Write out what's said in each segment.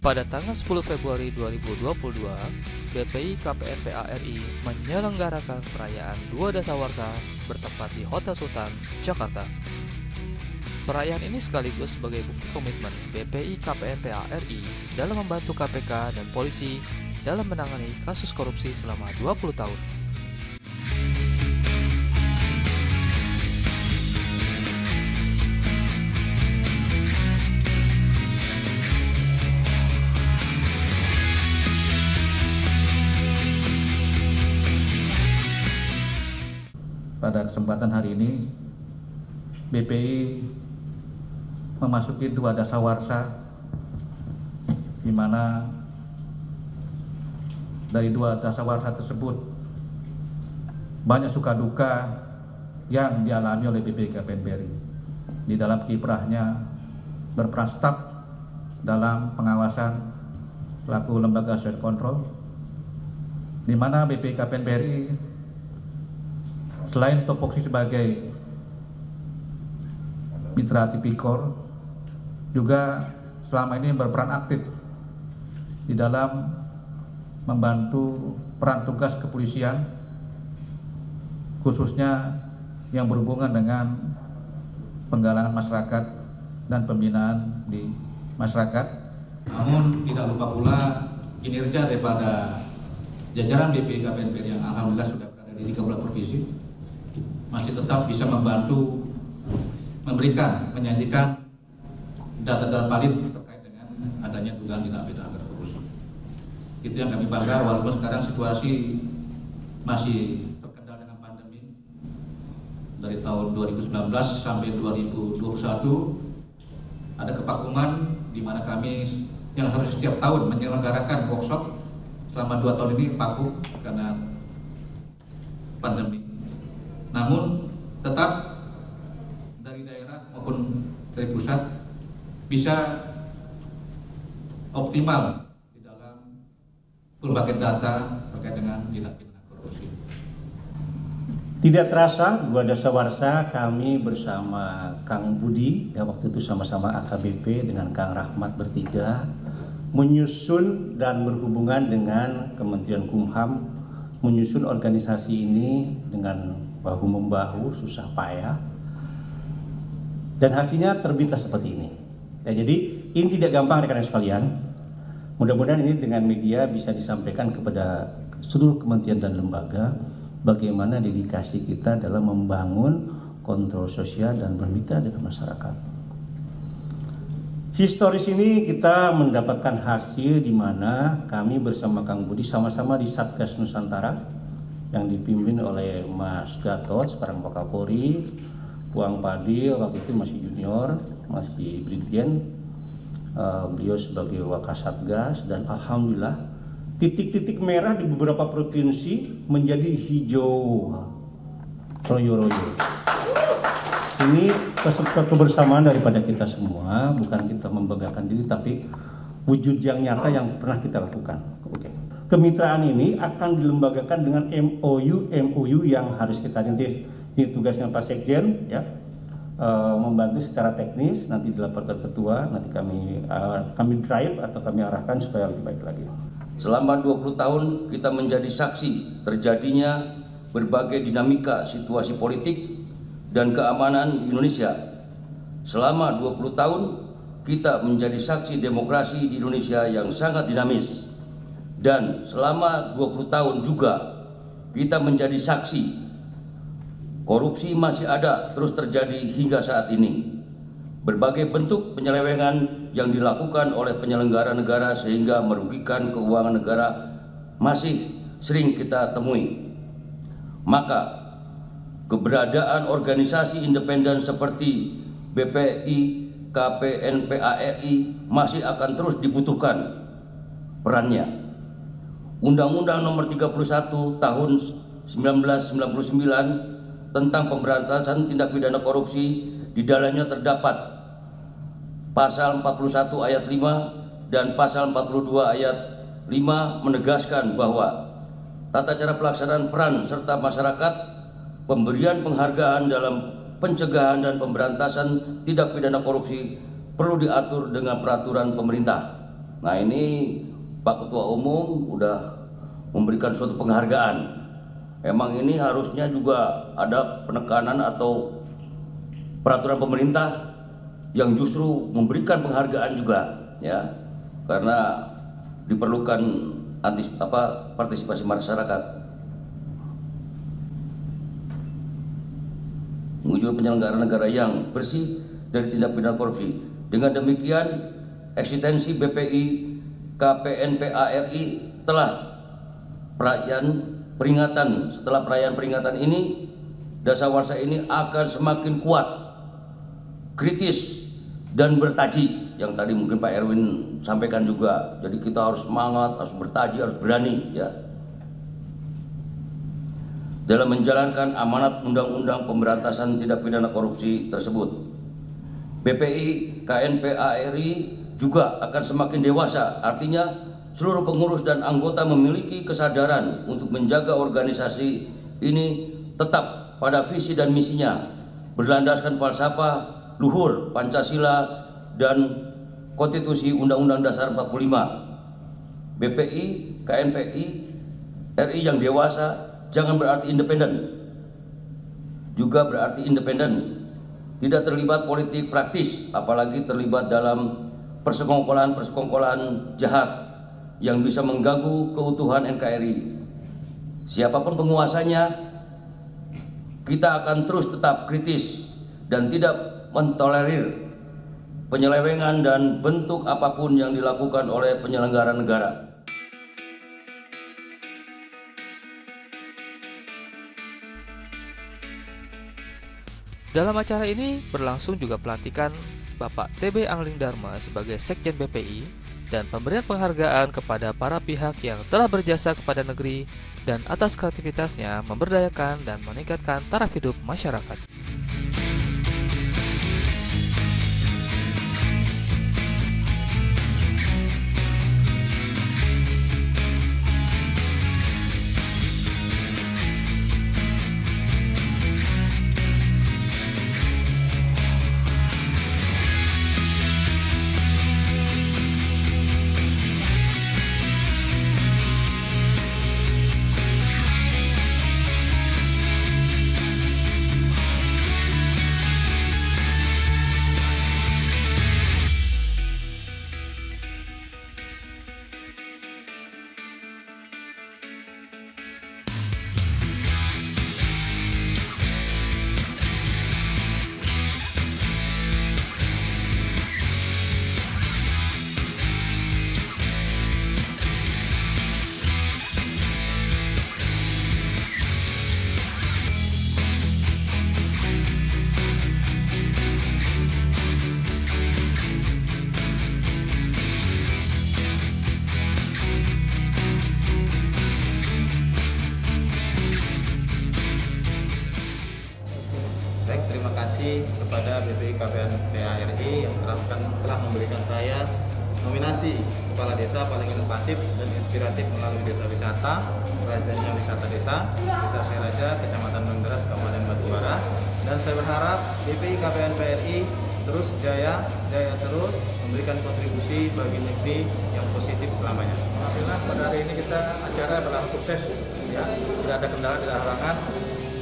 Pada tanggal 10 Februari 2022, BPI KPNPA RI menyelenggarakan perayaan Dua Dasawarsa bertempat di Hotel Sultan, Jakarta. Perayaan ini sekaligus sebagai bukti komitmen BPI KPNPA RI dalam membantu KPK dan polisi dalam menangani kasus korupsi selama 20 tahun. Pada kesempatan hari ini, BPI memasuki Dua Dasawarsa, di mana dari Dua Dasawarsa tersebut banyak suka duka yang dialami oleh BPI KPNPA RI di dalam kiprahnya berperan staf dalam pengawasan selaku lembaga state control, di mana BPI KPNPA RI selain topoksi sebagai mitra tipikor, juga selama ini berperan aktif di dalam membantu peran tugas kepolisian, khususnya yang berhubungan dengan penggalangan masyarakat dan pembinaan di masyarakat. Namun tidak lupa pula kinerja daripada jajaran BPI KPNPA RI yang alhamdulillah sudah berada di 13 provinsi masih tetap bisa membantu memberikan, menyajikan data-data valid terkait dengan adanya dugaan tindak pidana korupsi. Itu yang kami bangga, walaupun sekarang situasi masih terkendala dengan pandemi dari tahun 2019 sampai 2021 ada kevakuman di mana kami yang harus setiap tahun menyelenggarakan workshop selama 2 tahun ini vakum karena pandemi. Namun tetap dari daerah maupun dari pusat bisa optimal di dalam berbagai data terkait dengan tindak pidana korupsi. Tidak terasa Dua Dasawarsa kami bersama Kang Budi, ya waktu itu sama-sama AKBP dengan Kang Rahmat bertiga menyusun dan berhubungan dengan Kementerian Kumham, menyusun organisasi ini dengan bahu-membahu, susah payah, dan hasilnya terbitlah seperti ini. Ya, jadi ini tidak gampang rekan-rekan sekalian. Mudah-mudahan ini dengan media bisa disampaikan kepada seluruh kementerian dan lembaga bagaimana dedikasi kita dalam membangun kontrol sosial dan bermitra dengan masyarakat. Historis ini kita mendapatkan hasil di mana kami bersama Kang Budi sama-sama di Satgas Nusantara yang dipimpin oleh Mas Gatot, sekarang Wakapolri, Puang Padil, waktu itu masih junior, masih brigjen, beliau sebagai Wakasatgas, dan alhamdulillah titik-titik merah di beberapa provinsi menjadi hijau royo-royo. Ini kebersamaan daripada kita semua, bukan kita membanggakan diri, tapi wujud yang nyata yang pernah kita lakukan. Oke. Kemitraan ini akan dilembagakan dengan MOU yang harus kita rintis. Ini tugasnya Pak Sekjen, ya, membantu secara teknis, nanti dilaporkan ketua, nanti kami drive atau kami arahkan supaya lebih baik lagi. Selama 20 tahun kita menjadi saksi terjadinya berbagai dinamika situasi politik dan keamanan di Indonesia. Selama 20 tahun kita menjadi saksi demokrasi di Indonesia yang sangat dinamis. Dan selama 20 tahun juga kita menjadi saksi korupsi masih ada terus terjadi hingga saat ini. Berbagai bentuk penyelewengan yang dilakukan oleh penyelenggara negara sehingga merugikan keuangan negara masih sering kita temui. Maka keberadaan organisasi independen seperti BPI KPNPA RI masih akan terus dibutuhkan perannya. Undang-Undang Nomor 31 Tahun 1999 tentang pemberantasan tindak pidana korupsi, di dalamnya terdapat pasal 41 ayat 5 dan pasal 42 ayat 5 menegaskan bahwa tata cara pelaksanaan peran serta masyarakat, pemberian penghargaan dalam pencegahan dan pemberantasan tindak pidana korupsi perlu diatur dengan peraturan pemerintah. Nah ini Pak Ketua Umum udah memberikan suatu penghargaan. Emang ini harusnya juga ada penekanan atau peraturan pemerintah yang justru memberikan penghargaan juga, ya, karena diperlukan partisipasi masyarakat menuju penyelenggara negara yang bersih dari tindak pidana korupsi. Dengan demikian, eksistensi BPI KPNPA RI setelah perayaan peringatan ini, dasawarsa ini akan semakin kuat, kritis, dan bertaji. Yang tadi mungkin Pak Erwin sampaikan juga. Jadi kita harus semangat, harus bertaji, harus berani, ya, dalam menjalankan amanat Undang-Undang Pemberantasan Tindak Pidana Korupsi tersebut. BPI KNPA RI juga akan semakin dewasa, artinya seluruh pengurus dan anggota memiliki kesadaran untuk menjaga organisasi ini tetap pada visi dan misinya, berlandaskan falsafah luhur Pancasila dan Konstitusi Undang-Undang Dasar 45. BPI KNPI RI yang dewasa jangan berarti independen, juga berarti independen, tidak terlibat politik praktis, apalagi terlibat dalam persekongkolan jahat yang bisa mengganggu keutuhan NKRI. Siapapun penguasanya, kita akan terus tetap kritis dan tidak mentolerir penyelewengan dan bentuk apapun yang dilakukan oleh penyelenggara negara. Dalam acara ini berlangsung juga pelantikan Bapak TB Angling Dharma sebagai Sekjen BPI dan pemberian penghargaan kepada para pihak yang telah berjasa kepada negeri dan atas kreativitasnya memberdayakan dan meningkatkan taraf hidup masyarakat. Kepada BPI KPNPA RI yang telah memberikan saya nominasi Kepala Desa paling inovatif dan inspiratif melalui desa wisata, Rajanya Wisata Desa Seraja, Kecamatan Menggeras, Kabupaten Batubara. Dan saya berharap BPI KPNPA RI terus jaya terus memberikan kontribusi bagi negeri yang positif selamanya. Alhamdulillah pada hari ini kita acara berlangsung sukses, ya, tidak ada kendala, tidak ada halangan,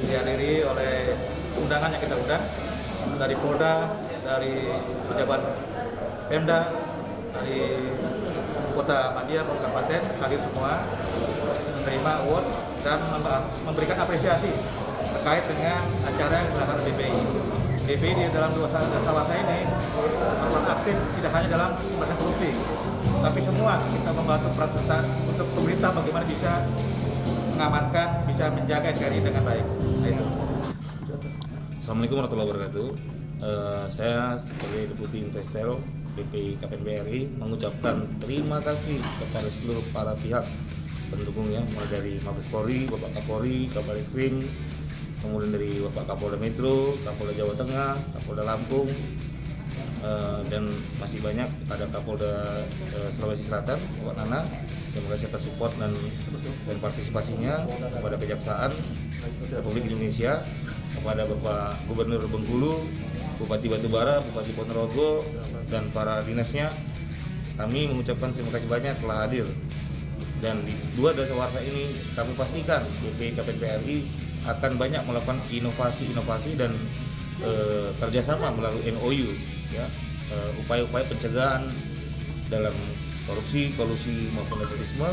dihadiri oleh undangan yang kita undang dari Polda, dari pejabat Pemda, dari Kota Madia, Kabupaten, hadir semua menerima award dan memberikan apresiasi terkait dengan acara yang dilakukan BPI. BPI di dalam dua dasawarsa ini berperan aktif tidak hanya dalam pemberantasan korupsi, tapi semua kita membantu peran serta untuk pemerintah bagaimana bisa mengamankan, bisa menjaga NKRI dengan baik. Assalamualaikum warahmatullahi wabarakatuh. Saya sebagai Deputi Investor BPI KPNPA RI mengucapkan terima kasih kepada seluruh para pihak pendukungnya, mulai dari Mabes Polri, Bapak Kapolri, Kabar Eskrim, kemudian dari Bapak Kapolda Metro, Kapolda Jawa Tengah, Kapolda Lampung, dan masih banyak ada Kapolda Sulawesi Selatan, Bapak Nana, yang makasih atas support dan partisipasinya, kepada Kejaksaan Republik Indonesia, kepada Bapak Gubernur Bengkulu, Bupati Batubara, Bupati Ponorogo, dan para dinasnya, kami mengucapkan terima kasih banyak telah hadir. Dan di 2 dasawarsa ini kami pastikan BPI KPNP RI akan banyak melakukan inovasi-inovasi dan kerjasama melalui MOU, ya, upaya-upaya pencegahan dalam korupsi, kolusi maupun nepotisme,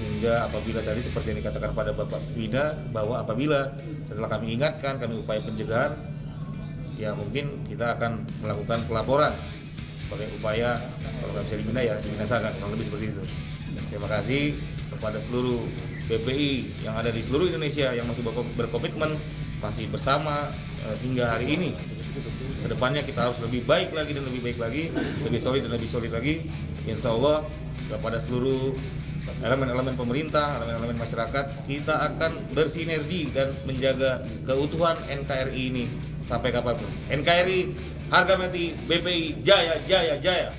hingga apabila tadi seperti yang dikatakan pada Bapak Wida bahwa apabila setelah kami ingatkan, kami upaya pencegahan, ya mungkin kita akan melakukan pelaporan sebagai upaya kalau nggak bisa dibinasakan, kurang lebih seperti itu. Terima kasih kepada seluruh BPI yang ada di seluruh Indonesia yang masih berkomitmen, masih bersama hingga hari ini. Kedepannya kita harus lebih baik lagi dan lebih baik lagi, lebih solid dan lebih solid lagi. Insya Allah kepada seluruh elemen-elemen pemerintah, elemen-elemen masyarakat, kita akan bersinergi dan menjaga keutuhan NKRI ini sampai kapanpun. NKRI harga mati, BPI jaya jaya jaya.